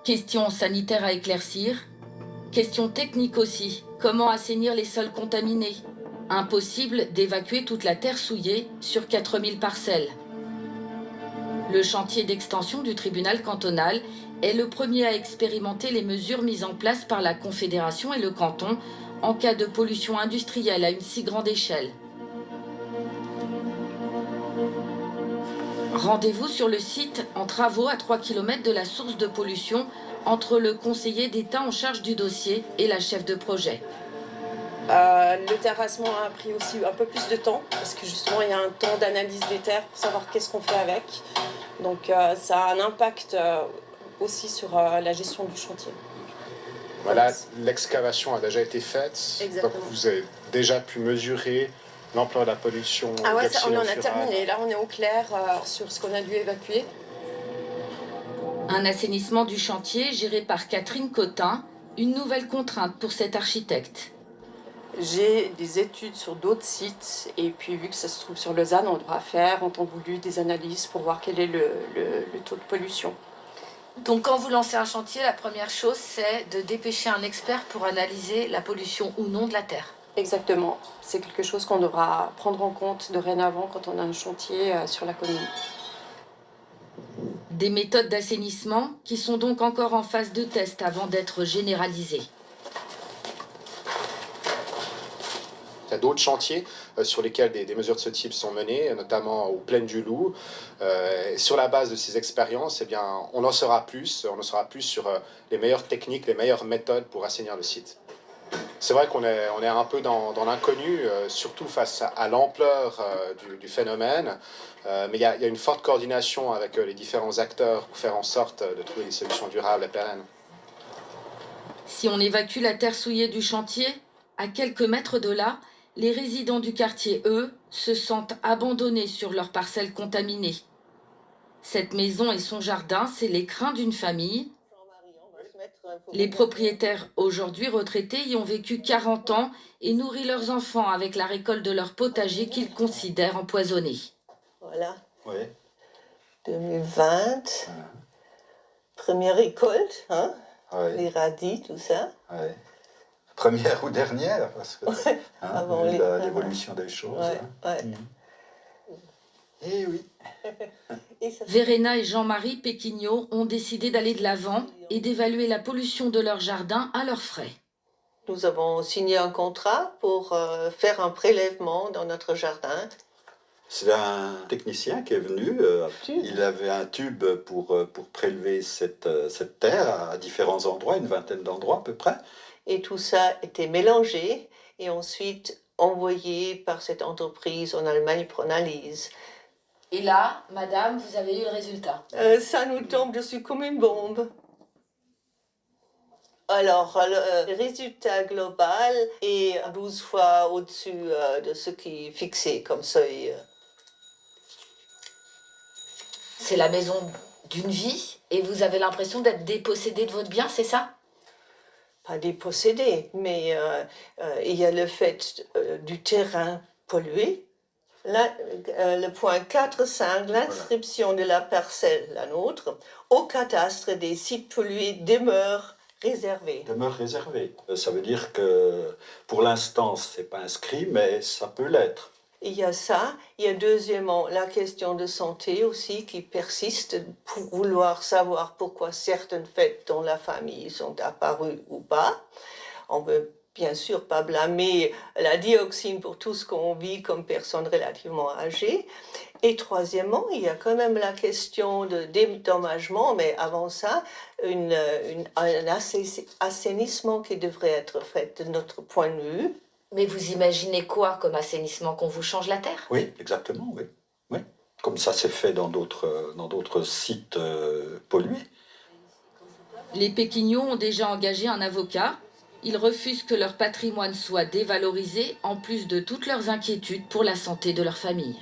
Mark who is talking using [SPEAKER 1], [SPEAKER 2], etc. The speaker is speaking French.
[SPEAKER 1] Questions sanitaires à éclaircir. Questions techniques aussi. Comment assainir les sols contaminés? Impossible d'évacuer toute la terre souillée sur 4000 parcelles. Le chantier d'extension du tribunal cantonal est le premier à expérimenter les mesures mises en place par la Confédération et le canton en cas de pollution industrielle à une si grande échelle. Rendez-vous sur le site en travaux à 3 km de la source de pollution entre le conseiller d'État en charge du dossier et la chef de projet.
[SPEAKER 2] Le terrassement a pris aussi un peu plus de temps parce que justement il y a un temps d'analyse des terres pour savoir qu'est-ce qu'on fait avec. Donc ça a un impact aussi sur la gestion du chantier.
[SPEAKER 3] Voilà, l'excavation a déjà été faite.
[SPEAKER 2] Exactement.
[SPEAKER 3] Donc vous avez déjà pu mesurer l'ampleur de la pollution.
[SPEAKER 2] Ah ouais, ça, on en a terminé. Là, on est au clair sur ce qu'on a dû évacuer.
[SPEAKER 1] Un assainissement du chantier géré par Catherine Cotin, une nouvelle contrainte pour cet architecte.
[SPEAKER 2] J'ai des études sur d'autres sites et puis vu que ça se trouve sur Lausanne, on devra faire en temps voulu des analyses pour voir quel est le taux de pollution.
[SPEAKER 1] Donc quand vous lancez un chantier, la première chose c'est de dépêcher un expert pour analyser la pollution ou non de la terre.
[SPEAKER 2] Exactement. C'est quelque chose qu'on devra prendre en compte dorénavant quand on a un chantier sur la commune.
[SPEAKER 1] Des méthodes d'assainissement qui sont donc encore en phase de test avant d'être généralisées.
[SPEAKER 3] Il y a d'autres chantiers sur lesquels des mesures de ce type sont menées, notamment aux Plaines du Loup. Sur la base de ces expériences, eh bien, on en saura plus sur les meilleures techniques, les meilleures méthodes pour assainir le site. C'est vrai qu'on est un peu dans l'inconnu, surtout face à l'ampleur du phénomène, mais il y a une forte coordination avec les différents acteurs pour faire en sorte de trouver des solutions durables et pérennes.
[SPEAKER 1] Si on évacue la terre souillée du chantier, à quelques mètres de là, les résidents du quartier, eux, se sentent abandonnés sur leurs parcelles contaminées. Cette maison et son jardin, c'est les craintes d'une famille. Les propriétaires, aujourd'hui retraités, y ont vécu 40 ans et nourri leurs enfants avec la récolte de leur potager qu'ils considèrent empoisonné.
[SPEAKER 4] Voilà.
[SPEAKER 3] Oui.
[SPEAKER 4] 2020, première récolte, hein?
[SPEAKER 5] Oui.
[SPEAKER 4] Les radis, tout ça.
[SPEAKER 5] Oui. Première ou dernière, parce que
[SPEAKER 4] avant
[SPEAKER 5] l'évolution des choses.
[SPEAKER 4] Ouais, ouais.
[SPEAKER 5] Eh oui.
[SPEAKER 1] Verena et Jean-Marie Péquignot ont décidé d'aller de l'avant et d'évaluer la pollution de leur jardin à leurs frais.
[SPEAKER 4] Nous avons signé un contrat pour faire un prélèvement dans notre jardin.
[SPEAKER 5] C'est un technicien qui est venu. Il avait un tube pour prélever cette terre à différents endroits, une vingtaine d'endroits à peu près.
[SPEAKER 4] Et tout ça était mélangé et ensuite envoyé par cette entreprise en Allemagne pour analyse.
[SPEAKER 1] Et là, madame, vous avez eu le résultat.
[SPEAKER 4] Ça nous tombe dessus comme une bombe. Alors, le résultat global est 12 fois au-dessus de ce qui est fixé comme seuil.
[SPEAKER 1] C'est la maison d'une vie et vous avez l'impression d'être dépossédé de votre bien, c'est ça?
[SPEAKER 4] Pas dépossédé, mais il y a le fait du terrain pollué. Là, le point 4.5, l'inscription de la parcelle, la nôtre, au cadastre des sites pollués demeure réservée.
[SPEAKER 5] Demeure réservée. Ça veut dire que pour l'instant, ce n'est pas inscrit, mais ça peut l'être.
[SPEAKER 4] Il y a ça. Il y a deuxièmement la question de santé aussi qui persiste, pour vouloir savoir pourquoi certaines fêtes dans la famille sont apparues ou pas. On veut bien sûr pas blâmer la dioxine pour tout ce qu'on vit comme personne relativement âgée. Et troisièmement, il y a quand même la question de dédommagement, mais avant ça, un assainissement qui devrait être fait de notre point de vue.
[SPEAKER 1] Mais vous imaginez quoi comme assainissement, qu'on vous change la terre?
[SPEAKER 5] Oui, exactement, oui. Oui. Comme ça c'est fait dans d'autres sites pollués.
[SPEAKER 1] Les Péquignaux ont déjà engagé un avocat. Ils refusent que leur patrimoine soit dévalorisé, en plus de toutes leurs inquiétudes pour la santé de leur famille.